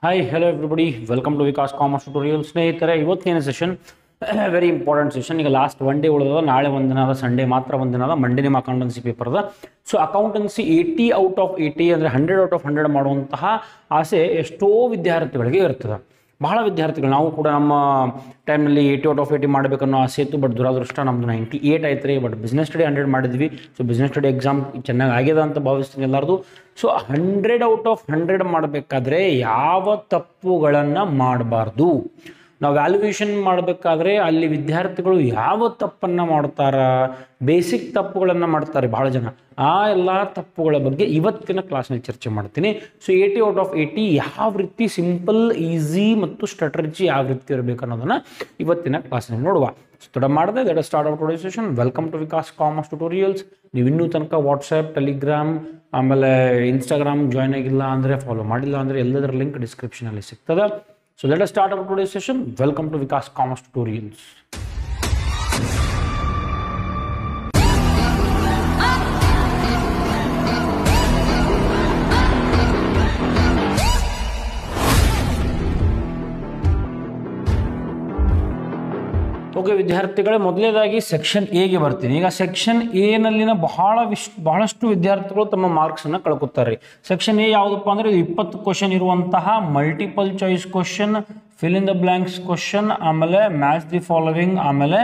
Hi hello everybody welcome to Vikas commerce tutorial. ಸ್ನೇಹಿತರೆ, ಇವತ್ತಿನ session very important session. ಈಗ last one day ಉಳಿದ, ನಾಳೆ ಒಂದಿನ ಅದ, ಸಂಡೇ ಮಾತ್ರ ಒಂದಿನ ಅದ, ಮಂಡೇ ನಿಮ್ಮ ಅಕೌಂಟೆನ್ಸಿ ಪೇಪರ್ ಅದ. ಸೊ ಅಕೌಂಟೆನ್ಸಿ 80 ಔಟ್ ಆಫ್ 80 ಅಂದರೆ 100 ಔಟ್ ಆಫ್ 100 ಮಾಡುವಂತಹ ಆಸೆ ಎಷ್ಟೋ ವಿದ್ಯಾರ್ಥಿಗಳಿಗೆ ಇರ್ತದೆ. ಬಹಳ ವಿದ್ಯಾರ್ಥಿಗಳು, ನಾವು ಕೂಡ ನಮ್ಮ ಟೈಮ್ನಲ್ಲಿ 80 ಔಟ್ ಆಫ್ 80 ಮಾಡಬೇಕನ್ನೋ ಆಸೆ ಇತ್ತು. ಬಟ್ ದುರಾದೃಷ್ಟ ನಮ್ಮದು 98 ಆಯ್ತು ರೀ. ಬಟ್ ಬಿಸ್ನೆಸ್ ಸ್ಟಡಿ 100 ಮಾಡಿದ್ವಿ. ಸೊ ಬಿಸ್ನೆಸ್ ಸ್ಟಡಿ ಎಕ್ಸಾಮ್ ಚೆನ್ನಾಗಿ ಆಗ್ಯದ ಅಂತ ಭಾವಿಸ್ತೀನಿ ಎಲ್ಲರದು. ಸೊ 100 ಔಟ್ ಆಫ್ 100 ಮಾಡಬೇಕಾದ್ರೆ ಯಾವ ತಪ್ಪುಗಳನ್ನು ಮಾಡಬಾರ್ದು. ನಾವು ವ್ಯಾಲ್ಯೂಯೇಷನ್ ಮಾಡಬೇಕಾದ್ರೆ ಅಲ್ಲಿ ವಿದ್ಯಾರ್ಥಿಗಳು ಯಾವ ತಪ್ಪನ್ನು ಮಾಡ್ತಾರ, ಬೇಸಿಕ್ ತಪ್ಪುಗಳನ್ನು ಮಾಡ್ತಾರೆ ಭಾಳ ಜನ. ಆ ಎಲ್ಲ ತಪ್ಪುಗಳ ಬಗ್ಗೆ ಇವತ್ತಿನ ಕ್ಲಾಸ್ನಲ್ಲಿ ಚರ್ಚೆ ಮಾಡ್ತೀನಿ. ಸೊ 80 ಔಟ್ ಆಫ್ 80 ಯಾವ ರೀತಿ ಸಿಂಪಲ್, ಈಸಿ ಮತ್ತು ಸ್ಟ್ರಾಟಜಿ ಯಾವ ರೀತಿ ಇರಬೇಕು ಅನ್ನೋದನ್ನು ಇವತ್ತಿನ ಕ್ಲಾಸ್ನಲ್ಲಿ ನೋಡುವ. ತಡ ಮಾಡಿದೆ that start out today session. Welcome to Vikas commerce tutorials. ನೀವು ಇನ್ನೂ ತನಕ ವಾಟ್ಸಪ್, ಟೆಲಿಗ್ರಾಮ್, ಆಮೇಲೆ ಇನ್ಸ್ಟಾಗ್ರಾಮ್ ಜಾಯ್ನ್ ಆಗಿಲ್ಲ ಅಂದರೆ, ಫಾಲೋ ಮಾಡಿಲ್ಲ ಅಂದರೆ ಎಲ್ಲದರ ಲಿಂಕ್ ಡಿಸ್ಕ್ರಿಪ್ಷನಲ್ಲಿ ಸಿಗ್ತದೆ. So let us start our today's session. Welcome to Vikas Commerce Tutorials. Okay ವಿದ್ಯಾರ್ಥಿಗಳೇ, ಮೊದಲನೇದಾಗಿ ಸೆಕ್ಷನ್ ಎಗೆ ಬರ್ತೀನಿ. ಈಗ ಸೆಕ್ಷನ್ ಎನಲ್ಲಿನ ಬಹಳಷ್ಟು ವಿದ್ಯಾರ್ಥಿಗಳು ತಮ್ಮ ಮಾರ್ಕ್ಸನ್ನು ಕಳ್ಕೊತಾರೆ. ಸೆಕ್ಷನ್ ಎ ಯಾವುದಪ್ಪ ಅಂದರೆ 20 ಕ್ವಶನ್ ಇರುವಂತಹ multiple choice question, fill in the blanks question, ಆಮೇಲೆ ಮ್ಯಾಚ್ ದಿ ಫಾಲೋವಿಂಗ್, ಆಮೇಲೆ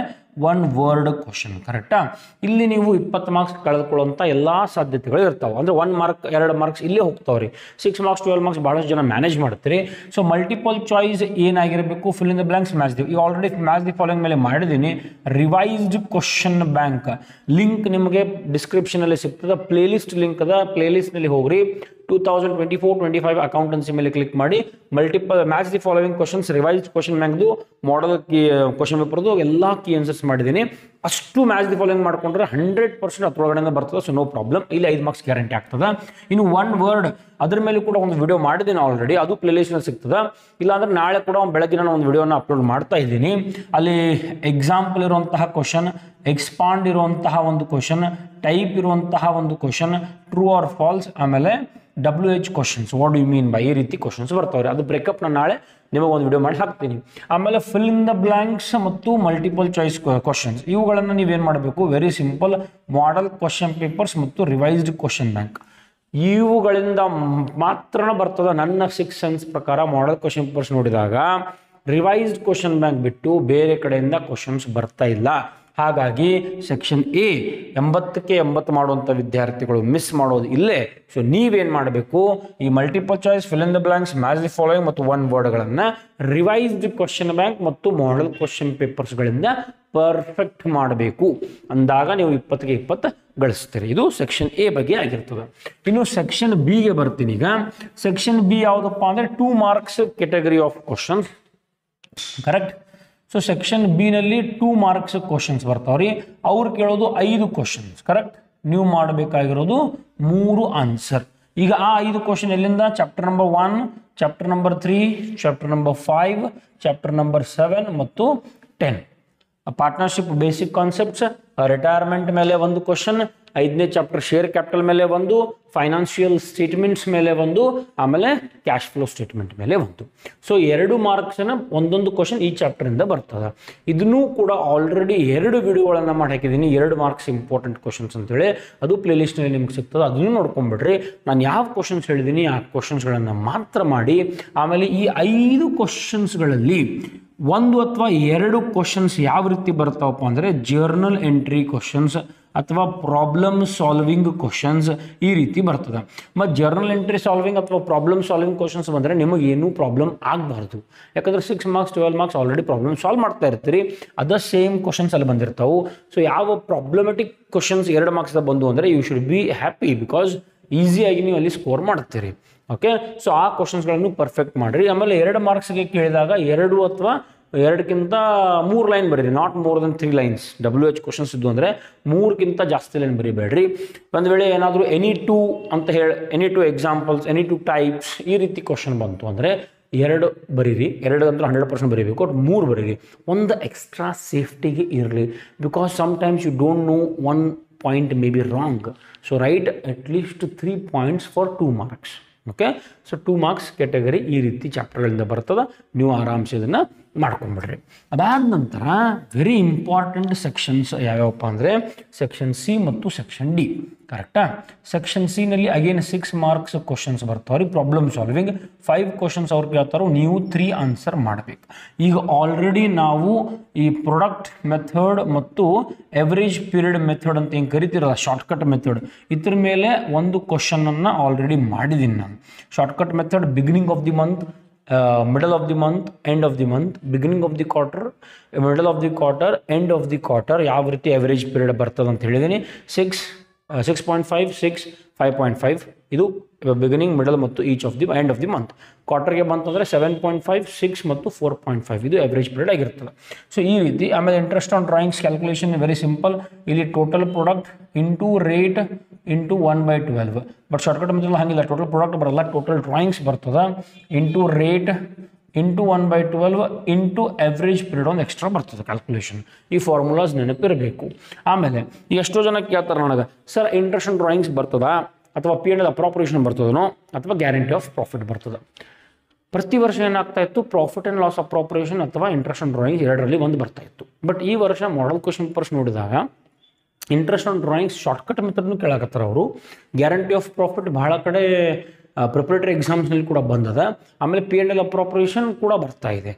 1 ವರ್ಡ್ ಕ್ವಶನ್. ಕರೆಕ್ಟಾ? ಇಲ್ಲಿ ನೀವು 20 ಮಾರ್ಕ್ಸ್ ಕಳೆದುಕೊಳ್ಳುವಂಥ ಎಲ್ಲ ಸಾಧ್ಯತೆಗಳು ಇರ್ತಾವೆ. ಅಂದರೆ 1 ಮಾರ್ಕ್ 2 ಮಾರ್ಕ್ಸ್ ಇಲ್ಲೇ ಹೋಗ್ತಾವ್ರಿ. 6 ಮಾರ್ಕ್ಸ್ 12 ಮಾರ್ಕ್ಸ್ ಭಾಳಷ್ಟು ಜನ ಮ್ಯಾನೇಜ್ ಮಾಡ್ತೀರಿ. ಸೊ ಮಲ್ಟಿಪಲ್ ಚಾಯ್ಸ್ ಏನಾಗಿರಬೇಕು, fill in the blanks, match the. ಈಗ ಆಲ್ರೆಡಿ ಮ್ಯಾಚ್ ದಿ ಫಾಲೋವಿಂಗ್ ಮೇಲೆ ಮಾಡಿದ್ದೀನಿ. ರಿವೈಸ್ಡ್ ಕ್ವಶನ್ ಬ್ಯಾಂಕ್ ಲಿಂಕ್ ನಿಮಗೆ ಡಿಸ್ಕ್ರಿಪ್ಷನಲ್ಲಿ ಸಿಗ್ತದೆ. ಪ್ಲೇಲಿಸ್ಟ್ ಲಿಂಕ್ ಅದ, ಪ್ಲೇಲಿಸ್ಟ್ನಲ್ಲಿ ಹೋಗ್ರಿ. 2024-25 ಅಕೌಂಟೆನ್ಸಿ ಮೇಲೆ ಕ್ಲಿಕ್ ಮಾಡಿ multiple match the following questions, revised question ಬ್ಯಾಂಕ್ದು ಮಾಡೆಲ್ ಕೀ ಕ್ವಶನ್ ಪೇಪರ್ದು ಎಲ್ಲ ಕೀ ಆನ್ಸರ್ಸ್ ಮಾಡಿದ್ದೀನಿ. ಅಷ್ಟು ಮ್ಯಾಚ್ ದಿ ಫಾಲೋವಿಂಗ್ ಮಾಡ್ಕೊಂಡ್ರೆ 100% ಅದ್ರೊಳಗಡೆ ಬರ್ತದೆ. ಸೊ ನೋ ಪ್ರಾಬ್ಲಮ್, ಇಲ್ಲಿ 5 ಮಾರ್ಕ್ಸ್ ಗ್ಯಾರಂಟಿ ಆಗ್ತದೆ. ಇನ್ನು 1 ವರ್ಡ್ ಅದ್ರ ಮೇಲೆ ಕೂಡ ಒಂದು ವಿಡಿಯೋ ಮಾಡಿದ್ದೀನಿ ಆಲ್ರೆಡಿ, ಅದು ಪ್ಲೇಲಿಸ್ಟ್ನಲ್ಲಿ ಸಿಗ್ತದೆ. ಇಲ್ಲಾಂದ್ರೆ ನಾಳೆ ಕೂಡ ಬೆಳಗ್ಗೆ ನಾನು ಒಂದು ವಿಡಿಯೋನ ಅಪ್ಲೋಡ್ ಮಾಡ್ತಾ ಇದ್ದೀನಿ. ಅಲ್ಲಿ ಎಕ್ಸಾಂಪಲ್ ಇರುವಂತಹ ಕ್ವಶನ್, ಎಕ್ಸ್ಪಾಂಡ್ ಇರುವಂತಹ ಒಂದು ಕ್ವಶನ್, ಟೈಪ್ ಇರುವಂತಹ ಒಂದು ಕ್ವಶನ್, ಟ್ರೂ ಆರ್ ಫಾಲ್ಸ್, ಆಮೇಲೆ WH questions, what you mean by, ಈ ರೀತಿ ಕ್ವಶನ್ಸ್ ಬರ್ತಾವ್ರಿ. ಅದು ಬ್ರೇಕಪ್ ನಾನು ನಾಳೆ ನಿಮಗೆ ಒಂದು ವಿಡಿಯೋ ಮಾಡಿ ಹಾಕ್ತೀನಿ. ಆಮೇಲೆ ಫಿಲ್ ಇನ್ ದ ಬ್ಲಾಂಕ್ಸ್ ಮತ್ತು ಮಲ್ಟಿಪಲ್ ಚಾಯ್ಸ್ ಕ್ವಶನ್ಸ್, ಇವುಗಳನ್ನು ನೀವೇನು ಮಾಡಬೇಕು, very simple, model question papers ಮತ್ತು ರಿವೈಸ್ಡ್ ಕ್ವಶನ್ ಬ್ಯಾಂಕ್, ಇವುಗಳಿಂದ ಮಾತ್ರ ಬರ್ತದೆ. ನನ್ನ 6 ಸೆನ್ಸ್ ಪ್ರಕಾರ ಮಾಡೆಲ್ ಕ್ವಶನ್ ಪೇಪರ್ಸ್ ನೋಡಿದಾಗ ರಿವೈಸ್ಡ್ ಕ್ವಶನ್ ಬ್ಯಾಂಕ್ ಬಿಟ್ಟು ಬೇರೆ ಕಡೆಯಿಂದ ಕ್ವಶನ್ಸ್ ಬರ್ತಾ ಇಲ್ಲ. ಹಾಗಾಗಿ ಸೆಕ್ಷನ್ ಎ 80ಕ್ಕೆ 80 ಮಾಡುವಂಥ ವಿದ್ಯಾರ್ಥಿಗಳು ಮಿಸ್ ಮಾಡೋದು ಇಲ್ಲೇ. ಸೊ ನೀವೇನು ಮಾಡಬೇಕು, ಈ multiple choice, fill in the blanks, match the following ಮತ್ತು 1 ವರ್ಡ್ಗಳನ್ನು ರಿವೈಸ್ಡ್ ಕ್ವಶನ್ ಬ್ಯಾಂಕ್ ಮತ್ತು ಮಾಡೆಲ್ ಕ್ವಶನ್ ಪೇಪರ್ಸ್ಗಳಿಂದ ಪರ್ಫೆಕ್ಟ್ ಮಾಡಬೇಕು. ಅಂದಾಗ ನೀವು 20ಕ್ಕೆ 20 ಗಳಿಸ್ತೀರಿ. ಇದು ಸೆಕ್ಷನ್ ಎ ಬಗ್ಗೆ ಆಗಿರ್ತದೆ. ಇನ್ನು ಸೆಕ್ಷನ್ ಬಿಗೆ ಬರ್ತೀನಿ. ಈಗ ಸೆಕ್ಷನ್ ಬಿ ಯಾವುದಪ್ಪ ಅಂದರೆ 2 marks category of questions. Correct? So section B ನಲ್ಲಿ 2 ಮಾರ್ಕ್ಸ್ ಕ್ವಶನ್ಸ್ ಬರ್ತಾವ್ರಿ. ಅವ್ರು ಕೇಳೋದು 5 ಕ್ವಶನ್ಸ್. ಕರೆಕ್ಟ್? ನೀವು ಮಾಡಬೇಕಾಗಿರೋದು 3 ಆನ್ಸರ್. ಈಗ ಆ 5 ಕ್ವಶನ್ ಎಲ್ಲಿಂದ, chapter number 1, chapter number 3, chapter number 5, chapter number 7 ಮತ್ತು 10. ಪಾರ್ಟ್ನರ್ಶಿಪ್ ಬೇಸಿಕ್ ಕಾನ್ಸೆಪ್ಟ್ಸ್, ರಿಟೈರ್ಮೆಂಟ್ ಮೇಲೆ 1 ಕ್ವಶನ್, 5ನೇ ಚಾಪ್ಟರ್ ಶೇರ್ ಕ್ಯಾಪಿಟಲ್ ಮೇಲೆ 1, ಫೈನಾನ್ಷಿಯಲ್ ಸ್ಟೇಟ್ಮೆಂಟ್ಸ್ ಮೇಲೆ 1, ಆಮೇಲೆ ಕ್ಯಾಶ್ ಫ್ಲೋ ಸ್ಟೇಟ್ಮೆಂಟ್ ಮೇಲೆ 1. ಸೊ 2 ಮಾರ್ಕ್ಸ್ನ ಒಂದೊಂದು ಕ್ವಶನ್ ಈ ಚಾಪ್ಟರಿಂದ ಬರ್ತದೆ. ಇದನ್ನೂ ಕೂಡ ಆಲ್ರೆಡಿ 2 ವಿಡಿಯೋಗಳನ್ನು ಮಾಡಿ ಹಾಕಿದ್ದೀನಿ, 2 ಮಾರ್ಕ್ಸ್ ಇಂಪಾರ್ಟೆಂಟ್ ಕ್ವಶನ್ಸ್ ಅಂತೇಳಿ. ಅದು ಪ್ಲೇಲಿಸ್ಟ್ನಲ್ಲಿ ನಿಮ್ಗೆ ಸಿಗ್ತದೆ, ಅದನ್ನು ನೋಡ್ಕೊಂಡ್ಬಿಡ್ರಿ. ನಾನು ಯಾವ ಕ್ವಶನ್ಸ್ ಹೇಳಿದ್ದೀನಿ ಆ ಕ್ವಶನ್ಸ್ಗಳನ್ನು ಮಾತ್ರ ಮಾಡಿ. ಆಮೇಲೆ ಈ 5 ಕ್ವಶನ್ಸ್ಗಳಲ್ಲಿ 1 ಅಥವಾ 2 ಕ್ವಶನ್ಸ್ ಯಾವ ರೀತಿ ಬರ್ತಾವಪ್ಪ ಅಂದರೆ ಜರ್ನಲ್ ಎಂಟ್ರಿ ಕ್ವಶನ್ಸ್ ಅಥವಾ ಪ್ರಾಬ್ಲಮ್ ಸಾಲ್ವಿಂಗ್ ಕ್ವಶನ್ಸ್, ಈ ರೀತಿ ಬರ್ತದೆ. ಮತ್ತು ಜರ್ನಲ್ ಎಂಟ್ರಿ ಸಾಲ್ವಿಂಗ್ ಅಥವಾ ಪ್ರಾಬ್ಲಮ್ ಸಾಲ್ವಿಂಗ್ ಕ್ವಶನ್ಸ್ ಬಂದರೆ ನಿಮಗೇನೂ ಪ್ರಾಬ್ಲಮ್ ಆಗಬಾರ್ದು. ಯಾಕಂದರೆ 6 marks 12 marks already problem solve ಮಾಡ್ತಾ ಇರ್ತೀರಿ. ಅದ ಸೇಮ್ ಕ್ವಶನ್ಸ್ ಅಲ್ಲಿ ಬಂದಿರ್ತಾವೆ. ಸೊ ಯಾವ ಪ್ರಾಬ್ಲಮೆಟಿಕ್ ಕ್ವಶನ್ಸ್ 2 ಮಾರ್ಕ್ಸ್ ಬಂದು ಅಂದರೆ you should be happy, because ಈಸಿಯಾಗಿ ನೀವು ಅಲ್ಲಿ ಸ್ಕೋರ್ ಮಾಡ್ತೀರಿ. ಓಕೆ, ಸೊ ಆ ಕ್ವಶನ್ಸ್ಗಳನ್ನು ಪರ್ಫೆಕ್ಟ್ ಮಾಡಿರಿ. ಆಮೇಲೆ 2 ಮಾರ್ಕ್ಸ್ಗೆ ಕೇಳಿದಾಗ 2 ಅಥವಾ 2ಕ್ಕಿಂತ 3 ಲೈನ್ ಬರೀರಿ, not more than 3 lines. WH questions ಇದ್ದು ಅಂದರೆ 3ಕ್ಕಿಂತ ಜಾಸ್ತಿ ಲೈನ್ ಬರೀಬೇಡ್ರಿ. ಒಂದು ವೇಳೆ ಏನಾದರೂ ಎನಿ ಟು ಅಂತ any two examples, any two types, ಈ ರೀತಿ ಕ್ವಶನ್ ಬಂತು ಅಂದರೆ 2 ಬರೀರಿ. 2 ಅಂದ್ರೆ 100% ಬರೀಬೇಕು. 3 ಬರೀರಿ. ಒಂದು ಎಕ್ಸ್ಟ್ರಾ ಸೇಫ್ಟಿಗೆ ಇರಲಿ, because sometimes you don't know 1 point may be wrong. So write at least 3 points for 2 marks. Okay, so 2 marks category ಈ ರೀತಿ ಚಾಪ್ಟರ್ಗಳಿಂದ ಬರ್ತದೆ. ನೀವು ಆರಾಮ್ಸೆ ಇದನ್ನು ಮಾಡ್ಕೊಂಡ್ಬಿಡ್ರಿ. ಅದಾದ ನಂತರ ವೆರಿ ಇಂಪಾರ್ಟೆಂಟ್ ಸೆಕ್ಷನ್ಸ್ ಯಾವ್ಯಾವಪ್ಪ ಅಂದರೆ ಸೆಕ್ಷನ್ ಸಿ ಮತ್ತು ಸೆಕ್ಷನ್ ಡಿ. ಕರೆಕ್ಟಾ? ಸೆಕ್ಷನ್ ಸಿ ನಲ್ಲಿ ಅಗೇನ್ 6 ಮಾರ್ಕ್ಸ್ ಕ್ವಶನ್ಸ್ ಬರ್ತಾವ್ರಿ. ಪ್ರಾಬ್ಲಮ್ ಸಾಲ್ವಿಂಗ್ 5 ಕ್ವಶನ್ಸ್ ಅವ್ರು ಕೇಳ್ತಾರೋ, ನೀವು 3 ಆನ್ಸರ್ ಮಾಡಬೇಕು. ಈಗ ಆಲ್ರೆಡಿ ನಾವು ಈ ಪ್ರೊಡಕ್ಟ್ ಮೆಥಡ್ ಮತ್ತು ಎವರೇಜ್ ಪೀರಿಯಡ್ ಮೆಥಡ್ ಅಂತ ಏನು ಕರಿತಿರಲ್ಲ, ಶಾರ್ಟ್ಕಟ್ ಮೆಥಡ್, ಇದ್ರ ಮೇಲೆ ಒಂದು ಕ್ವಶನನ್ನು ಆಲ್ರೆಡಿ ಮಾಡಿದ್ದೀನಿ ನಾನು. Shortcut method beginning of the month, middle of the month, end of the month, beginning of the quarter, middle of the quarter, end of the quarter, ಯಾವ ರೀತಿ average period ಬರ್ತದೆ ಅಂತ ಹೇಳಿದ್ದೀನಿ. 6.5, 6, 5.5 ಇದು ಬಿಗಿನಿಂಗ್, ಮಿಡಲ್ ಮತ್ತು each of the end of the month. ಕ್ವಾರ್ಟರ್ಗೆ ಬಂತಂದರೆ 7.5, 6 ಮತ್ತು 4.5 ಇದು ಎವರೇಜ್ ಪೀರಿಯಡ್ ಆಗಿರ್ತದೆ. ಸೊ ಈ ರೀತಿ. ಆಮೇಲೆ interest on drawings calculation very simple. ಇಲ್ಲಿ total product into rate into 1/12. But shortcut method ಹಂಗಿಲ್ಲ, ಟೋಟಲ್ ಪ್ರಾಡಕ್ಟ್ ಬರಲ್ಲ, ಟೋಟಲ್ ಡ್ರಾಯಿಂಗ್ಸ್ ಬರ್ತದೆ. Into rate into 1/12 into average period ಒಂದು ಎಕ್ಸ್ಟ್ರಾ ಬರ್ತದೆ ಕ್ಯಾಲ್ಕುಲೇಷನ್. ಈ ಫಾರ್ಮುಲಾಸ್ ನೆನಪಿರಬೇಕು. ಆಮೇಲೆ ಎಷ್ಟೋ ಜನ ಕೇಳ್ತಾರೆ ನನಗೆ, ಸರ್ ಇಂಟ್ರೆಸ್ಟ್ ಆನ್ ಡ್ರಾಯಿಂಗ್ಸ್ ಬರ್ತದಾ, ಅಥವಾ P&L ಅಪ್ರಾಪ್ರಿಯೇಷನ್ ಬರ್ತದನೋ, ಅಥವಾ ಗ್ಯಾರಂಟಿ ಆಫ್ ಪ್ರಾಫಿಟ್ ಬರ್ತದೆ? ಪ್ರತಿ ವರ್ಷ ಏನಾಗ್ತಾ ಇತ್ತು, ಪ್ರಾಫಿಟ್ ಆ್ಯಂಡ್ ಲಾಸ್ ಅಪ್ರಾಪ್ರಿಯೇಷನ್ ಅಥವಾ ಇಂಟ್ರೆಸ್ಟ್ ಆನ್ ಡ್ರಾಯಿಂಗ್ಸ್ ಎರಡರಲ್ಲಿ ಒಂದು ಬರ್ತಾ ಇತ್ತು. ಬಟ್ ಈ ವರ್ಷ ಮಾಡೆಲ್ ಕ್ವಶನ್ ಪೇಪರ್ಸ್ ನೋಡಿದಾಗ ಇಂಟ್ರೆಸ್ಟ್ ಆನ್ ಡ್ರಾಯಿಂಗ್ಸ್ ಶಾರ್ಟ್ಕಟ್ ಮೆಥಡ್ನು ಕೇಳಾಕತ್ತಾರ ಅವರು. ಗ್ಯಾರಂಟಿ ಆಫ್ ಪ್ರಾಫಿಟ್ ಬಹಳ ಕಡೆ ಪ್ರಿಪರೇಟರಿ ಎಕ್ಸಾಮ್ಸ್ನಲ್ಲಿ ಕೂಡ ಬಂದದ. ಆಮೇಲೆ P&L ಅಪ್ರಾಪ್ರಿಯೇಷನ್ ಕೂಡ ಬರ್ತಾ ಇದೆ.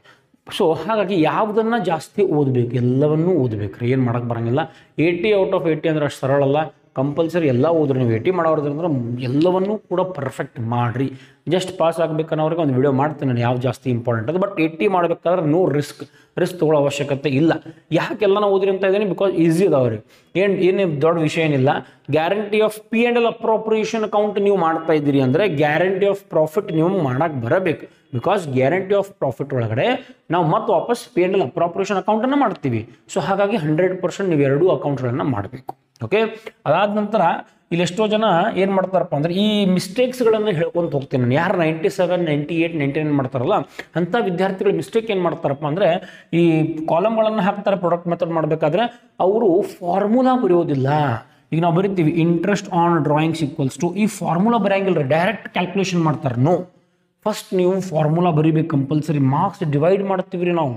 ಸೊ ಹಾಗಾಗಿ ಯಾವುದನ್ನು ಜಾಸ್ತಿ ಓದಬೇಕು, ಎಲ್ಲವನ್ನೂ ಓದಬೇಕು ರೀ, ಏನು ಮಾಡೋಕ್ಕೆ ಬರೋಂಗಿಲ್ಲ. 80 ಔಟ್ ಆಫ್ 80 ಅಂದ್ರೆ ಅಷ್ಟು ಸರಳ ಅಲ್ಲ. ಕಂಪಲ್ಸರಿ ಎಲ್ಲ ಓದ್ರಿ. ನೀವು 80 ಮಾಡೋದ್ರಂದ್ರೆ ಎಲ್ಲವನ್ನೂ ಕೂಡ ಪರ್ಫೆಕ್ಟ್ ಮಾಡಿರಿ. ಜಸ್ಟ್ ಪಾಸ್ ಆಗಬೇಕನ್ನೋರಿಗೆ ಒಂದು ವಿಡಿಯೋ ಮಾಡ್ತೀನಿ ನಾನು, ಯಾವ ಜಾಸ್ತಿ ಇಂಪಾರ್ಟೆಂಟ್ ಅದು. ಬಟ್ 80 ಮಾಡಬೇಕಾದ್ರೆ ನೋ ರಿಸ್ಕ್ ತೊಗೊಳ್ಳೋ ಅವಶ್ಯಕತೆ ಇಲ್ಲ. ಯಾಕೆಲ್ಲ ನಾವು ಓದ್ರಿ ಅಂತ ಇದ್ದೀನಿ, ಬಿಕಾಸ್ ಈಸಿ ಅದಾವ್ರಿ, ಏನು ದೊಡ್ಡ ವಿಷಯ ಏನಿಲ್ಲ. Guarantee of P&L appropriation account ನೀವು ಮಾಡ್ತಾ ಇದ್ದೀರಿ ಅಂದರೆ ಗ್ಯಾರಂಟಿ ಆಫ್ ಪ್ರಾಫಿಟ್ ನೀವು ಮಾಡೋಕ್ಕೆ ಬರಬೇಕು. ಬಿಕಾಸ್ ಗ್ಯಾರಂಟಿ ಆಫ್ ಪ್ರಾಫಿಟ್ ಒಳಗಡೆ ನಾವು ಮತ್ತೆ ವಾಪಸ್ P&L ಅಪ್ರಾಪ್ರಿಯೇಷನ್ ಅಕೌಂಟನ್ನು ಮಾಡ್ತೀವಿ. ಸೊ ಹಾಗಾಗಿ 100% ನೀವು ಎರಡೂ ಅಕೌಂಟ್ಗಳನ್ನು ಮಾಡಬೇಕು. ಓಕೆ. ಅದಾದ ನಂತರ ಇಲ್ಲಿ ಎಷ್ಟೋ ಜನ ಏನು ಮಾಡ್ತಾರಪ್ಪ ಅಂದರೆ ಈ ಮಿಸ್ಟೇಕ್ಸ್ಗಳನ್ನು ಹೇಳ್ಕೊಂತ ಹೋಗ್ತೀನಿ ನಾನು. ಯಾರು 97, 98, 99 ಮಾಡ್ತಾರಲ್ಲ ಅಂಥ ವಿದ್ಯಾರ್ಥಿಗಳು ಮಿಸ್ಟೇಕ್ ಏನು ಮಾಡ್ತಾರಪ್ಪ ಅಂದರೆ ಈ ಕಾಲಮ್ಗಳನ್ನು ಹಾಕ್ತಾರೆ ಪ್ರಾಡಕ್ಟ್ ಮೆಥಡ್ ಮಾಡಬೇಕಾದ್ರೆ, ಅವರು ಫಾರ್ಮುಲಾ ಬರೆಯೋದಿಲ್ಲ. ಈಗ ನಾವು ಬರಿತೀವಿ interest on drawings equals to, ಈ ಫಾರ್ಮುಲಾ ಬರೆಯಂಗಿಲ್ಲ, ಡೈರೆಕ್ಟ್ ಕ್ಯಾಲ್ಕುಲೇಷನ್ ಮಾಡ್ತಾರೆ. ನೋ, ಫಸ್ಟ್ ನೀವು ಫಾರ್ಮುಲಾ ಬರೀಬೇಕು ಕಂಪಲ್ಸರಿ. ಮಾರ್ಕ್ಸ್ ಡಿವೈಡ್ ಮಾಡ್ತೀವಿ ರೀ ನಾವು.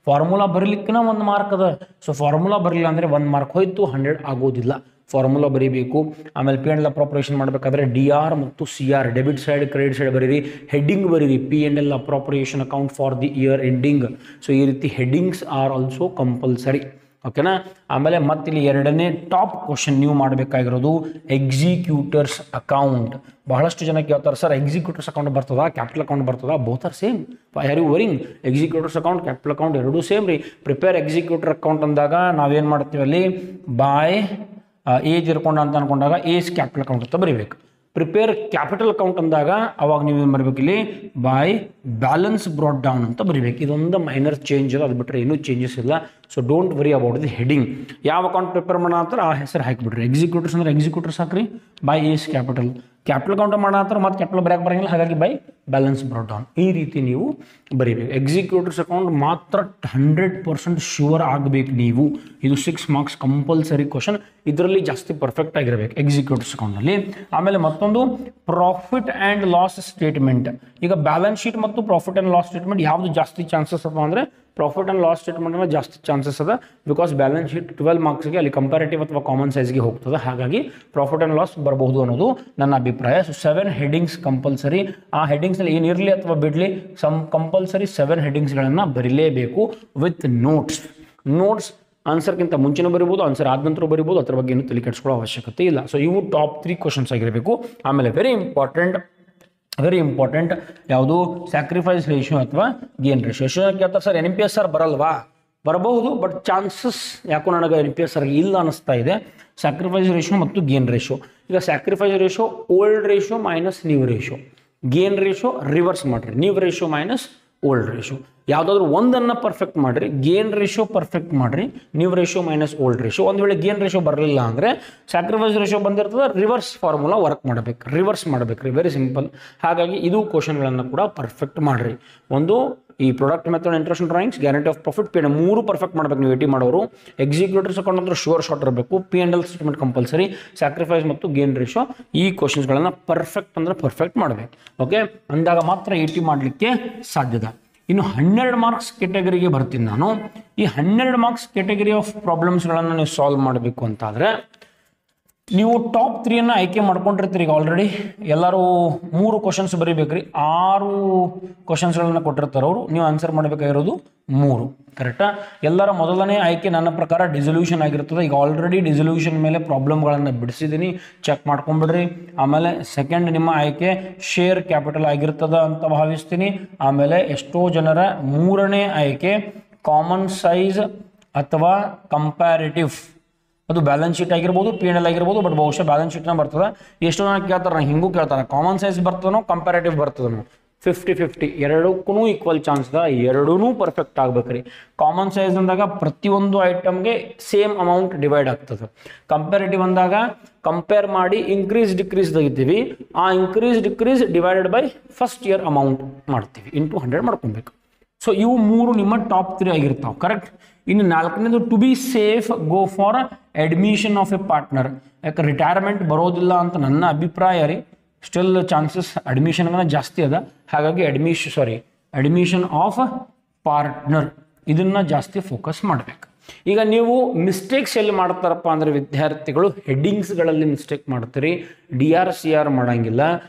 ಫಾರ್ಮುಲಾ ಬರೀಲಿಕ್ಕನ 1 ಮಾರ್ಕ್ ಅದ. ಸೊ ಫಾರ್ಮುಲಾ ಬರಲಿಲ್ಲ ಅಂದರೆ 1 ಮಾರ್ಕ್ ಹೋಯ್ತು, 100 ಆಗೋದಿಲ್ಲ. ಫಾರ್ಮುಲಾ ಬರೀಬೇಕು. ಆಮೇಲೆ P&L ಅಪ್ರಾಪ್ರಿಯೇಷನ್ ಮಾಡಬೇಕಾದ್ರೆ DR ಮತ್ತು CR, debit side credit side ಬರೀರಿ. ಹೆಡ್ಡಿಂಗ್ ಬರೀರಿ, P&L appropriation account for the year ending. So ಈ ರೀತಿ ಹೆಡ್ಡಿಂಗ್ಸ್ ಆರ್ ಆಲ್ಸೋ ಕಂಪಲ್ಸರಿ. ಓಕೆನಾ. ಆಮೇಲೆ ಮತ್ತಿಲ್ಲಿ ಎರಡನೇ ಟಾಪ್ ಕ್ವಶನ್ ನೀವು ಮಾಡಬೇಕಾಗಿರೋದು ಎಕ್ಸಿಕ್ಯೂಟರ್ಸ್ ಅಕೌಂಟ್. ಬಹಳಷ್ಟು ಜನ ಕೇಳ್ತಾರೆ, ಸರ್ ಎಕ್ಸಿಕ್ಯೂಟರ್ಸ್ ಅಕೌಂಟ್ ಬರ್ತದಾ, ಕ್ಯಾಪಿಟಲ್ ಅಕೌಂಟ್ ಬರ್ತದಾ? Both are same. Are you worrying? Executors account, capital account ಎರಡೂ ಸೇಮ್ ರೀ. ಪ್ರಿಪೇರ್ ಎಕ್ಸಿಕ್ಯೂಟರ್ ಅಕೌಂಟ್ ಅಂದಾಗ ನಾವೇನು ಮಾಡ್ತೀವಿ ಅಲ್ಲಿ, ಬಾಯ್ ಏಜ್ ಇರ್ಕೊಂಡು ಅಂತ ಅನ್ಕೊಂಡಾಗ ಏಜ್ ಕ್ಯಾಪಿಟಲ್ ಅಕೌಂಟ್ ಅಂತ ಬರೀಬೇಕು. ಪ್ರಿಪೇರ್ ಕ್ಯಾಪಿಟಲ್ ಅಕೌಂಟ್ ಅಂದಾಗ ಅವಾಗ ನೀವು ಏನು ಬರಬೇಕು, ಇಲ್ಲಿ ಬೈ ಬ್ಯಾಲೆನ್ಸ್ ಬ್ರಾಟ್ ಡೌನ್ ಅಂತ ಬರೀಬೇಕು. ಇದೊಂದು ಮೈನರ್ ಚೇಂಜ್ ಇದೆ, ಅದು ಬಿಟ್ಟರೆ ಏನೂ ಚೇಂಜಸ್ ಇಲ್ಲ. So don't worry about the heading. ಯಾವ ಅಕೌಂಟ್ ಪ್ರಿಪೇರ್ ಮಾಡೋ ಅಂತಾರೆ ಆ ಹೆಸರು ಹಾಕಿಬಿಡ್ರಿ. ಎಕ್ಸಿಕ್ಯೂಟರ್ಸ್ ಅಂದ್ರೆ ಎಕ್ಸಿಕ್ಯೂಟರ್ಸ್ ಹಾಕ್ರಿ, by as capital. Capital account ಮಾಡೋ ಅಂತಾರೆ ಮತ್ತೆ ಕ್ಯಾಪಿಟಲ್ ಬರೆಯಕ್ಕೆ ಬರೋಂಗಿಲ್ಲ, ಹಾಗಾಗಿ ಬೈ ಬ್ಯಾಲೆನ್ಸ್ ಬ್ರಾಟ್ ಡೌನ್. ಈ ರೀತಿ ನೀವು ಬರೀಬೇಕು. ಎಕ್ಸಿಕ್ಯೂಟರ್ಸ್ ಅಕೌಂಟ್ ಮಾತ್ರ 100% ಶ್ಯೂರ್ ಆಗಬೇಕು ನೀವು. ಇದು 6 ಮಾರ್ಕ್ಸ್ ಕಂಪಲ್ಸರಿ ಕ್ವಶನ್. ಇದರಲ್ಲಿ ಜಾಸ್ತಿ ಪರ್ಫೆಕ್ಟ್ ಆಗಿರಬೇಕು ಎಕ್ಸಿಕ್ಯೂಟರ್ಸ್ ಅಕೌಂಟ್ನಲ್ಲಿ. ಆಮೇಲೆ ಮತ್ತೊಂದು ಪ್ರಾಫಿಟ್ ಆ್ಯಂಡ್ ಲಾಸ್ ಸ್ಟೇಟ್ಮೆಂಟ್. ಈಗ ಬ್ಯಾಲೆನ್ಸ್ ಶೀಟ್ ಮತ್ತು ಪ್ರಾಫಿಟ್ ಆ್ಯಂಡ್ ಲಾಸ್ ಸ್ಟೇಟ್ಮೆಂಟ್ ಯಾವುದು ಜಾಸ್ತಿ ಚಾನ್ಸಸ್ ಅದ ಅಂದರೆ ಪ್ರಾಫಿಟ್ ಆ್ಯಂಡ್ ಲಾಸ್ ಸ್ಟೇಟ್ಮೆಂಟ್ ಜಾಸ್ತಿ ಚಾನ್ಸಸ್ ಅದ. ಬಿಕಾಸ್ ಬ್ಯಾಲೆನ್ಸ್ ಶೀಟ್ 12 ಮಾರ್ಕ್ಸ್ಗೆ ಅಲ್ಲಿ ಕಂಪ್ಯಾರಿಟಿವ್ ಅಥವಾ ಕಾಮನ್ ಸೈಜ್ಗೆ ಹೋಗ್ತದೆ. ಹಾಗಾಗಿ ಪ್ರಾಫಿಟ್ ಆ್ಯಂಡ್ ಲಾಸ್ ಬರಬಹುದು ಅನ್ನೋದು ನನ್ನ ಅಭಿಪ್ರಾಯ. So 7 headings compulsory. ಆ ಹೆಡ್ಡಿಂಗ್ಸ್ನಲ್ಲಿ ಏನಿರಲಿ ಅಥವಾ ಬಿಡಲಿ, ಕಂಪಲ್ಸರಿ 7 ಹೆಡ್ಡಿಂಗ್ಸ್ಗಳನ್ನು ಬರೀಲೇಬೇಕು ವಿತ್ ನೋಟ್ಸ್. ಆನ್ಸರ್ಗಿಂತ ಮುಂಚೆನೂ ಬರಿಬೋದು, ಆನ್ಸರ್ ಆದ ನಂತರ ಬರಿಬೋದು, ಅದ್ರ ಬಗ್ಗೆ ಏನು ತಲೆ ಕೆಡಿಸ್ಕೊಳ್ಳೋ ಅವಶ್ಯಕತೆ ಇಲ್ಲ. ಸೊ ಇವು ಟಾಪ್ 3 ಕ್ವಶನ್ಸ್ ಆಗಿರಬೇಕು. ಆಮೇಲೆ ವೆರಿ ಇಂಪಾರ್ಟೆಂಟ್ ಯಾವುದು, ಸ್ಯಾಕ್ರಿಫೈಸ್ ರೇಷಿಯೋ ಅಥವಾ ಗೇನ್ ರೇಷಿಯೋ. ಎಷ್ಟು ಜನ ಕೇಳ್ತಾರೆ, ಸರ್ NPS ಬರಲ್ವಾ? ಬರಬಹುದು, ಬಟ್ ಚಾನ್ಸಸ್ ಯಾಕೋ ನನಗೆ NPS ಇಲ್ಲ ಅನ್ನಿಸ್ತಾ ಇದೆ. ಸ್ಯಾಕ್ರಿಫೈಸ್ ರೇಷಿಯೋ ಮತ್ತು ಗೇನ್ ರೇಷಿಯೋ. ಈಗ sacrifice ratio old ratio minus new ratio. Gain ratio reverse ಮಾಡಿರಿ, new ratio minus old ratio. ಯಾವುದಾದ್ರೂ ಒಂದನ್ನು ಪರ್ಫೆಕ್ಟ್ ಮಾಡಿರಿ. ಗೇನ್ ರೇಷಿಯೋ ಪರ್ಫೆಕ್ಟ್ ಮಾಡಿರಿ, new ratio minus old ratio. ಒಂದು ವೇಳೆ ಗೇನ್ ರೇಷಿಯೋ ಬರಲಿಲ್ಲ ಅಂದರೆ ಸ್ಯಾಕ್ರಿಫೈಸ್ ರೇಷಿಯೋ ಬಂದಿರ್ತದೆ, ರಿವರ್ಸ್ ಫಾರ್ಮುಲಾ ವರ್ಕ್ ಮಾಡಬೇಕು, ರಿವರ್ಸ್ ಮಾಡಬೇಕು ರೀ. Very simple. ಹಾಗಾಗಿ ಇದು ಕ್ವಶನ್ಗಳನ್ನು ಕೂಡ ಪರ್ಫೆಕ್ಟ್ ಮಾಡಿರಿ. ಒಂದು ಈ product method international drawings guarantee of profit P and ಮೂರು ಪರ್ಫೆಕ್ಟ್ ಮಾಡಬೇಕು ನೀವು ಏಟಿ ಮಾಡೋರು. ಎಕ್ಸಿಕ್ಯೂಟಿವ್ಸ್ ಅಕೌಂಟ್ ಅಂದ್ರೆ ಶೋರ್ ಶಾರ್ಟ್ ಇರಬೇಕು, P and L statement compulsory, sacrifice ಮತ್ತು ಗೇನ್ ರೇಷೋ ಈ ಕ್ವಶನ್ಸ್ಗಳನ್ನು ಪರ್ಫೆಕ್ಟ್ ಅಂದ್ರೆ ಪರ್ಫೆಕ್ಟ್ ಮಾಡಬೇಕು. ಓಕೆ, ಅಂದಾಗ ಮಾತ್ರ ಏಟಿ ಮಾಡಲಿಕ್ಕೆ ಸಾಧ್ಯದ. ಇನ್ನು 12 ಮಾರ್ಕ್ಸ್ ಕೆಟಗರಿಗೆ ಬರ್ತೀನಿ ನಾನು. ಈ 12 ಮಾರ್ಕ್ಸ್ ಕೆಟಗರಿ ಆಫ್ ಪ್ರಾಬ್ಲಮ್ಸ್ಗಳನ್ನು ನೀವು ಸಾಲ್ವ್ ಮಾಡಬೇಕು ಅಂತಾದರೆ ನೀವು ಟಾಪ್ 3 ಆಯ್ಕೆ ಮಾಡ್ಕೊಂಡಿರ್ತೀರಿ. ಈಗ ಆಲ್ರೆಡಿ ಎಲ್ಲರೂ 3 ಕ್ವಶನ್ಸ್ ಬರೀಬೇಕ್ರಿ. 6 ಕ್ವಶನ್ಸ್ಗಳನ್ನ ಕೊಟ್ಟಿರ್ತಾರೆ ಅವರು, ನೀವು ಆನ್ಸರ್ ಮಾಡಬೇಕಾಗಿರೋದು 3. ಕರೆಕ್ಟಾ? ಎಲ್ಲರ ಮೊದಲನೇ ಆಯ್ಕೆ ನನ್ನ ಪ್ರಕಾರ ಡಿಸೊಲ್ಯೂಷನ್ ಆಗಿರ್ತದೆ. ಈಗ ಆಲ್ರೆಡಿ ಡಿಸೊಲ್ಯೂಷನ್ ಮೇಲೆ ಪ್ರಾಬ್ಲಮ್ಗಳನ್ನು ಬಿಡಿಸಿದ್ದೀನಿ, ಚೆಕ್ ಮಾಡ್ಕೊಂಡ್ಬಿಡ್ರಿ. ಆಮೇಲೆ ಸೆಕೆಂಡ್ ನಿಮ್ಮ ಆಯ್ಕೆ ಶೇರ್ ಕ್ಯಾಪಿಟಲ್ ಆಗಿರ್ತದ ಅಂತ ಭಾವಿಸ್ತೀನಿ. ಆಮೇಲೆ ಎಷ್ಟೋ ಜನರ 3ನೇ ಆಯ್ಕೆ ಕಾಮನ್ ಸೈಜ್ ಅಥವಾ ಕಂಪ್ಯಾರಿಟಿವ್, ಅದು ಬ್ಯಾಲೆನ್ಸ್ ಶೀಟ್ ಆಗಿರ್ಬೋದು, ಪಿ ಎನ್ ಎಲ್ ಆಗಿರ್ಬೋದು, ಬಟ್ ಬಹುಶಃ ಬ್ಯಾಲೆನ್ಸ್ ಶೀಟ್ನ ಬರ್ತದೆ. ಎಷ್ಟೋ ಜನ ಕೇಳ್ತಾರೆ, ನಾನು ಹಿಂಗೂ ಕೇಳ್ತಾರೆ, ಕಾಮನ್ ಸೈಜ್ ಬರ್ತದನೋ ಕಂಪ್ಯಾರಿಟಿವ್ ಬರ್ತದನೋ. 50-50 ಎರಡಕ್ಕೂ ಈಕ್ವಲ್ ಚಾನ್ಸ್ ಅದ, ಎರಡೂ ಪರ್ಫೆಕ್ಟ್ ಆಗ್ಬೇಕ್ರಿ. ಕಾಮನ್ ಸೈಜ್ ಅಂದಾಗ ಪ್ರತಿಯೊಂದು ಐಟಮ್ಗೆ ಸೇಮ್ ಅಮೌಂಟ್ ಡಿವೈಡ್ ಆಗ್ತದೆ. ಕಂಪ್ಯಾರಿಟಿವ್ ಅಂದಾಗ ಕಂಪೇರ್ ಮಾಡಿ ಇನ್ಕ್ರೀಸ್ ಡಿಕ್ರೀಸ್ ತೆಗಿತೀವಿ, ಆ increase decrease divided by first year amount ಮಾಡ್ತೀವಿ, ಇಂಟು 100 ಮಾಡ್ಕೊಬೇಕು. ಸೊ ಇವು 3 ನಿಮ್ಮ ಟಾಪ್ 3 ಆಗಿರ್ತಾವೆ. ಕರೆಕ್ಟ್? ಇನ್ನು 4ನೇದು to be safe go for admission of a partner. ಯಾಕೆ ರಿಟೈರ್ಮೆಂಟ್ ಬರೋದಿಲ್ಲ ಅಂತ ನನ್ನ ಅಭಿಪ್ರಾಯ ರೀ. ಸ್ಟಿಲ್ ಚಾನ್ಸಸ್ ಅಡ್ಮಿಷನ್ಗಳ ಜಾಸ್ತಿ ಅದ, ಹಾಗಾಗಿ ಅಡ್ಮಿಷನ್ ಆಫ್ ಪಾರ್ಟ್ನರ್ ಇದನ್ನ ಜಾಸ್ತಿ ಫೋಕಸ್ ಮಾಡಬೇಕು. ಈಗ ನೀವು ಮಿಸ್ಟೇಕ್ಸ್ ಎಲ್ಲಿ ಮಾಡ್ತಾರಪ್ಪ ಅಂದರೆ ವಿದ್ಯಾರ್ಥಿಗಳು ಹೆಡ್ಡಿಂಗ್ಸ್ಗಳಲ್ಲಿ ಮಿಸ್ಟೇಕ್ ಮಾಡ್ತೀರಿ, DRCR ಮಾಡಂಗಿಲ್ಲ,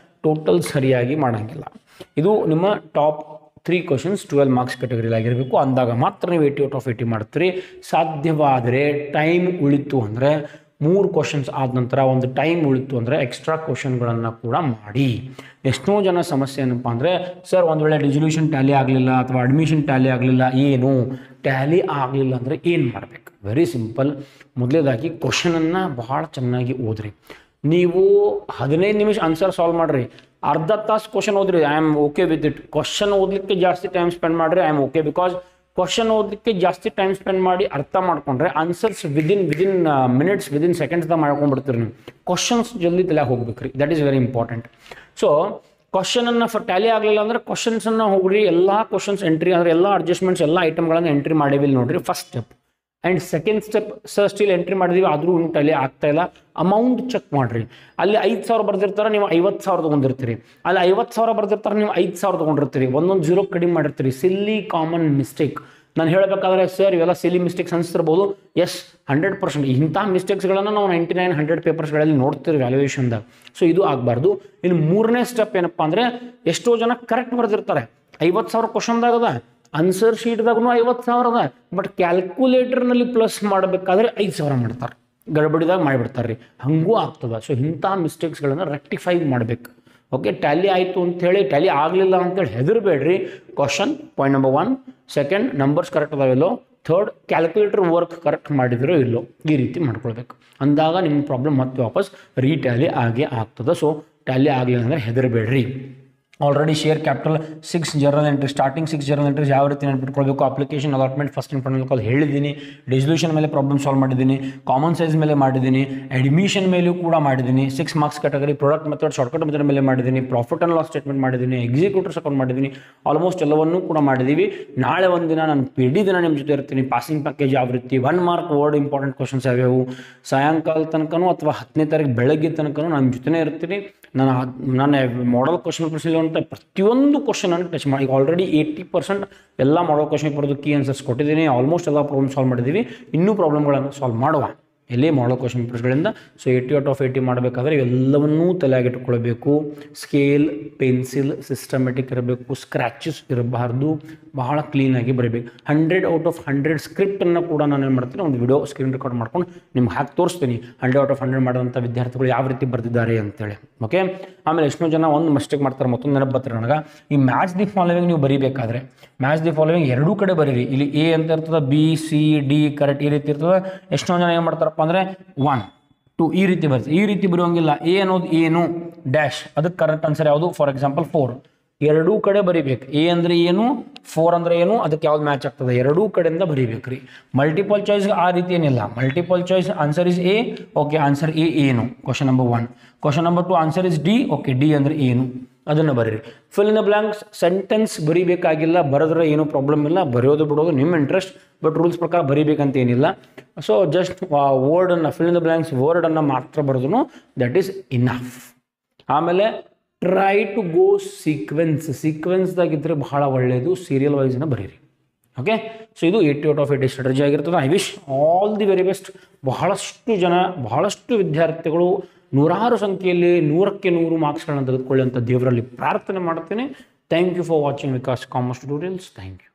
ಟೋಟಲ್ ಸರಿಯಾಗಿ ಮಾಡಂಗಿಲ್ಲ. ಇದು ನಿಮ್ಮ ಟಾಪ್ 3 ಕ್ವಶನ್ಸ್ 12 ಮಾರ್ಕ್ಸ್ ಕೆಟಗರಿಲಿ ಆಗಿರಬೇಕು. ಅಂದಾಗ ಮಾತ್ರ ನೀವು 80/80 ಮಾಡ್ತೀರಿ. ಸಾಧ್ಯವಾದರೆ ಟೈಮ್ ಉಳಿತು ಅಂದರೆ 3 ಕ್ವಶನ್ಸ್ ಆದ ನಂತರ ಒಂದು ಟೈಮ್ ಉಳಿತು ಅಂದರೆ ಎಕ್ಸ್ಟ್ರಾ ಕ್ವಶನ್ಗಳನ್ನು ಕೂಡ ಮಾಡಿ. ಎಷ್ಟೋ ಜನ ಸಮಸ್ಯೆ ಏನಪ್ಪ ಅಂದರೆ, ಸರ್ ಒಂದು ವೇಳೆ ಡಿಸೊಲ್ಯೂಷನ್ ಟ್ಯಾಲಿ ಆಗಲಿಲ್ಲ ಅಥವಾ ಅಡ್ಮಿಷನ್ ಟ್ಯಾಲಿ ಆಗಲಿಲ್ಲ, ಏನು ಟ್ಯಾಲಿ ಆಗಲಿಲ್ಲ ಅಂದರೆ ಏನು ಮಾಡಬೇಕು? Very simple. ಮೊದಲೇದಾಗಿ ಕ್ವಶನನ್ನು ಬಹಳ ಚೆನ್ನಾಗಿ ಓದ್ರಿ. ನೀವು 15 ನಿಮಿಷ ಆನ್ಸರ್ ಸಾಲ್ವ್ ಮಾಡಿರಿ, ಅರ್ಧ ತಾಸು ಕ್ವಶನ್ ಓದ್ರಿ, I am okay with it. Question ಓದಲಿಕ್ಕೆ ಜಾಸ್ತಿ ಟೈಮ್ ಸ್ಪೆಂಡ್ ಮಾಡಿರಿ, I am okay. Because question ಓದಲಿಕ್ಕೆ ಜಾಸ್ತಿ ಟೈಮ್ ಸ್ಪೆಂಡ್ ಮಾಡಿ ಅರ್ಥ ಮಾಡ್ಕೊಂಡ್ರೆ ಆನ್ಸರ್ಸ್ ವಿದಿನ್ ಮಿನಿಟ್ಸ್ ವಿದಿನ್ ಸೆಕೆಂಡ್ಸ್ದಾಗ ಮಾಡ್ಕೊಂಡ್ಬಿಡ್ತೀರಿ ನೀವು. ಕ್ವಶನ್ಸ್ ಜಲ್ದಿ ತಲೆಯಾಗಿ ಹೋಗ್ಬೇಕ್ರಿ, that is very important. So ಕ್ವಶನನ್ನು ಟ್ಯಾಲಿ ಆಗಲಿಲ್ಲ ಅಂದರೆ ಕ್ವಶನ್ಸನ್ನು ಹೋಗ್ರಿ, ಎಲ್ಲ ಕ್ವಶನ್ಸ್ ಎಂಟ್ರಿ ಅಂದರೆ ಎಲ್ಲ ಅಡ್ಜಸ್ಟ್ಮೆಂಟ್ಸ್ ಎಲ್ಲ ಐಟಮ್ಗಳನ್ನು ಎಂಟ್ರಿ ಮಾಡೇವಿಲ್ಲ ನೋಡ್ರಿ, first step. And second step, sir still entry ಮಾಡಿದೀವಿ ಆದರೂ ಇನ್ನೂ ಟ್ಯಾಲಿ ಆಗ್ತಾ ಇಲ್ಲ, ಅಮೌಂಟ್ ಚೆಕ್ ಮಾಡಿರಿ. ಅಲ್ಲಿ 5,000 ಬರ್ದಿರ್ತಾರೆ, ನೀವು 50,000 ತೊಗೊಂಡಿರ್ತೀರಿ. ಅಲ್ಲಿ 50,000 ಬರ್ದಿರ್ತಾರೆ, ನೀವು 5,000 ತೊಗೊಂಡಿರ್ತೀರಿ. ಒಂದೊಂದು 0 ಕಡಿಮೆ ಮಾಡಿರ್ತೀರಿ. ಸಿಲ್ಲಿ ಕಾಮನ್ ಮಿಸ್ಟೇಕ್. ನಾನು ಹೇಳಬೇಕಾದ್ರೆ ಸರ್ ಇವೆಲ್ಲ ಸಿಲಿ ಮಿಸ್ಟೇಕ್ಸ್ ಅನಿಸ್ತಿರ್ಬೋದು. ಎಸ್, 100% ಇಂಥ ಮಿಸ್ಟೇಕ್ಸ್ಗಳನ್ನು ನಾವು 99-100 ಪೇಪರ್ಸ್ಗಳಲ್ಲಿ ನೋಡ್ತೀವಿ ವ್ಯಾಲ್ಯೂಯೇಷನ್ದಾಗ. ಸೊ ಇದು ಆಗಬಾರ್ದು. ಇನ್ನು 3ನೇ ಸ್ಟೆಪ್ ಏನಪ್ಪ ಅಂದರೆ, ಎಷ್ಟೋ ಜನ ಕರೆಕ್ಟ್ ಬರ್ದಿರ್ತಾರೆ, 50,000 ಕ್ವಶನ್ದಾಗ ಅದ, ಆನ್ಸರ್ ಶೀಟ್ದಾಗೂ 50,000 ಅದ, ಬಟ್ ಕ್ಯಾಲ್ಕುಲೇಟರ್ನಲ್ಲಿ ಪ್ಲಸ್ ಮಾಡಬೇಕಾದ್ರೆ 5,000 ಮಾಡ್ತಾರೆ, ಗಡ್ಬಡಿದಾಗ ಮಾಡಿಬಿಡ್ತಾರೆ ರೀ, ಹಂಗೂ ಆಗ್ತದೆ. ಸೊ ಇಂಥ ಮಿಸ್ಟೇಕ್ಸ್ಗಳನ್ನು ರೆಕ್ಟಿಫೈ ಮಾಡಬೇಕು. ಓಕೆ, ಟ್ಯಾಲಿ ಆಯಿತು ಅಂಥೇಳಿ ಟ್ಯಾಲಿ ಆಗಲಿಲ್ಲ ಅಂತೇಳಿ ಹೆದರಬೇಡ್ರಿ. Question point number 1, second numbers correct ಅದಾವಿಲ್ಲೋ, ಥರ್ಡ್ ಕ್ಯಾಲ್ಕುಲೇಟರ್ ವರ್ಕ್ ಕರೆಕ್ಟ್ ಮಾಡಿದಿರೋ ಇಲ್ಲೋ, ಈ ರೀತಿ ಮಾಡ್ಕೊಳ್ಬೇಕು. ಅಂದಾಗ ನಿಮ್ಮ ಪ್ರಾಬ್ಲಮ್ ಮತ್ತೆ ವಾಪಸ್ ರೀಟ್ಯಾಲಿ ಆಗೇ ಆಗ್ತದೆ. ಸೊ ಟ್ಯಾಲಿ ಆಗಲಿಲ್ಲ ಅಂದರೆ ಹೆದರಬೇಡ್ರಿ. Already share capital 6 journal entry, starting 6 journal entries ಯಾವ ರೀತಿ ನೆನಪಿಟ್ಕೊಳ್ಬೇಕು, application allotment first in final call ಹೇಳಿದ್ದೀನಿ, ಡಿಸೊಲ್ಯೂಷನ್ ಮೇಲೆ ಪ್ರಾಬ್ಲಮ್ ಸಾಲ್ವ್ ಮಾಡಿದ್ದೀನಿ, ಕಾಮನ್ ಸೈಜ್ ಮೇಲೆ ಮಾಡಿದ್ದೀನಿ, ಅಡ್ಮಿಷನ್ ಮೇಲೂ ಕೂಡ ಮಾಡಿದ್ದೀನಿ, 6 marks category product method shortcut method ಮೇಲೆ ಮಾಡಿದ್ದೀನಿ, ಪ್ರಾಫಿಟ್ ಆ್ಯಂಡ್ ಲಾಸ್ ಸ್ಟೇಟ್ಮೆಂಟ್ ಮಾಡಿದ್ದೀನಿ, ಎಕ್ಸಿಕ್ಯೂಟಿವ್ಸ್ ಅಕೌಂಟ್ ಮಾಡಿದ್ದೀನಿ, ಆಲ್ಮೋಸ್ಟ್ ಎಲ್ಲವನ್ನೂ ಕೂಡ ಮಾಡಿದ್ದೀವಿ. ನಾಳೆ ಒಂದಿನ ನಾನು ಇಡೀ ದಿನ ನಿಮ್ಮ ಜೊತೆ ಇರ್ತೀನಿ. ಪಾಸಿಂಗ್ ಪ್ಯಾಕೇಜ್ ಯಾವ ರೀತಿ, 1 ಮಾರ್ಕ್ ವರ್ಡ್ ಇಂಪಾರ್ಟೆಂಟ್ ಕ್ವಶನ್ಸ್ ಯಾವ್ಯಾವು, ಸಾಯಂಕಾಲ ತನಕನೂ ಅಥವಾ 10ನೇ ತಾರೀಕು ಬೆಳಗ್ಗೆ ತನಕನೂ ನಮ್ಮ ಜೊತೆನೇ ಇರ್ತೀನಿ. ನಾನು ಮಾಡಲ್ ಕ್ವಶನ್ ಪೇಪರ್ಸ್ ಅಂತ ಪ್ರತಿಯೊಂದು ಕ್ವಶನನ್ನು ಟಚ್ ಮಾಡಿ, ಈಗ ಆಲ್ರೆಡಿ 80% ಎಲ್ಲ ಮಾಡಲ್ ಕ್ವಶನ್ ಪೇಪರ್ದು ಕೀ ಆನ್ಸರ್ಸ್ ಕೊಟ್ಟಿದ್ದೀನಿ. ಆಲ್ಮೋಸ್ಟ್ ಎಲ್ಲ ಪ್ರಾಬ್ಲಮ್ ಸಾಲ್ವ್ ಮಾಡಿದ್ದೀವಿ. ಇನ್ನೂ ಪ್ರಾಬ್ಲಮ್ಗಳನ್ನು ಸಾಲ್ವ್ ಮಾಡುವ ಎಲ್ಲಿ ಮಾಡಲ್ ಕ್ವಶನ್ ಪೇಪರ್ಸ್ಗಳಿಂದ. ಸೊ 80/80 ಮಾಡಬೇಕಾದ್ರೆ ಎಲ್ಲವನ್ನೂ ತಲೆಯಾಗಿಟ್ಕೊಳ್ಬೇಕು. ಸ್ಕೇಲ್, ಪೆನ್ಸಿಲ್ ಸಿಸ್ಟಮೆಟಿಕ್ ಇರಬೇಕು, ಸ್ಕ್ರ್ಯಾಚಸ್ ಇರಬಾರ್ದು, ಬಹಳ ಕ್ಲೀನಾಗಿ ಬರೀಬೇಕು. 100/100 ಸ್ಕ್ರಿಪ್ಟನ್ನು ಕೂಡ ನಾನು ಏನು ಮಾಡ್ತೀನಿ, ಒಂದು ವಿಡಿಯೋ ಸ್ಕ್ರೀನ್ ರೆಕಾರ್ಡ್ ಮಾಡ್ಕೊಂಡು ನಿಮ್ಗೆ ಹಾಕಿ ತೋರಿಸ್ತೀನಿ 100/100 ಮಾಡೋಂಥ ವಿದ್ಯಾರ್ಥಿಗಳು ಯಾವ ರೀತಿ ಬರೆದಿದ್ದಾರೆ ಅಂತೇಳಿ. ಓಕೆ, ಆಮೇಲೆ ಎಷ್ಟೋ ಜನ ಒಂದು ಮಿಸ್ಟೇಕ್ ಮಾಡ್ತಾರೆ, ಮತ್ತೊಂದು ನೆನಪು ಬರ್ತಾರೆ ನನಗೆ. ಈ ಮ್ಯಾಚ್ ದಿ ಫಾಲೋವಿಂಗ್ ನೀವು ಬರೀಬೇಕಾದ್ರೆ ಮ್ಯಾಚ್ ದಿ ಫಾಲೋವಿಂಗ್ ಎರಡೂ ಕಡೆ ಬರೀರಿ. ಇಲ್ಲಿ ಎ ಅಂತ ಇರ್ತದೆ, B, C, D ಕರೆಕ್ಟ್ ಈ ರೀತಿ ಇರ್ತದೆ. ಎಷ್ಟೋ ಜನ ಏನು ಮಾಡ್ತಾರಪ್ಪ ಅಂದರೆ 1, 2 ಈ ರೀತಿ ಬರ್ತೀವಿ. ಈ ರೀತಿ ಬರುವಂಗಿಲ್ಲ. ಎ ಅನ್ನೋದು ಏನು ಡ್ಯಾಶ್, ಅದಕ್ಕೆ ಕರೆಕ್ಟ್ ಆನ್ಸರ್ ಯಾವುದು? For example 4. ಎರಡೂ ಕಡೆ ಬರೀಬೇಕು. ಎ ಅಂದರೆ ಏನು, 4 ಅಂದರೆ ಏನು, ಅದಕ್ಕೆ ಯಾವ್ದು ಮ್ಯಾಚ್ ಆಗ್ತದೆ, ಎರಡೂ ಕಡೆಯಿಂದ ಬರೀಬೇಕು ರೀ. ಮಲ್ಟಿಪಲ್ ಚಾಯ್ಸ್ಗೆ ಆ ರೀತಿ ಏನಿಲ್ಲ. Multiple choice answer is A, okay answer A ಏನು, question number 1. Question number 2 answer is D, okay D ಅಂದರೆ ಏನು. ಅದನ್ನು ಬರೀರಿ. Fill in the blanks sentence ಬರೀಬೇಕಾಗಿಲ್ಲ, ಬರೆದ್ರೆ ಏನೂ ಪ್ರಾಬ್ಲಮ್ ಇಲ್ಲ, ಬರೆಯೋದು ಬಿಡೋದು ನಿಮ್ಮ ಇಂಟ್ರೆಸ್ಟ್, ಬಟ್ ರೂಲ್ಸ್ ಪ್ರಕಾರ ಬರೀಬೇಕಂತ ಏನಿಲ್ಲ. ಸೊ ಜಸ್ಟ್ ವರ್ಡನ್ನು ಫಿಲ್ ಇನ್ ದ ಬ್ಲಾಂಕ್ಸ್ ವರ್ಡನ್ನು ಮಾತ್ರ ಬರೆದ್ರು ದಟ್ ಈಸ್ ಇನಫ್. ಆಮೇಲೆ ಟ್ರೈ ಟು ಗೋ ಸೀಕ್ವೆನ್ಸ್ದಾಗಿದ್ದರೆ ಬಹಳ ಒಳ್ಳೆಯದು, ಸೀರಿಯಲ್ ವೈಸ್ನ ಬರೀರಿ. ಓಕೆ, ಸೊ ಇದು 80 ಔಟ್ ಆಫ್ 80 ಸ್ಟ್ರಾಟಜಿ ಆಗಿರ್ತದೆ. I wish all the very best. ಬಹಳಷ್ಟು ವಿದ್ಯಾರ್ಥಿಗಳು ನೂರಾರು ಸಂಖ್ಯೆಯಲ್ಲಿ 100ಕ್ಕೆ 100 ಮಾರ್ಕ್ಸ್ಗಳನ್ನು ತೆಗೆದುಕೊಳ್ಳಿ ಅಂತ ದೇವರಲ್ಲಿ ಪ್ರಾರ್ಥನೆ ಮಾಡ್ತೇನೆ. Thank you for watching Vikas commerce tutorials. Thank you.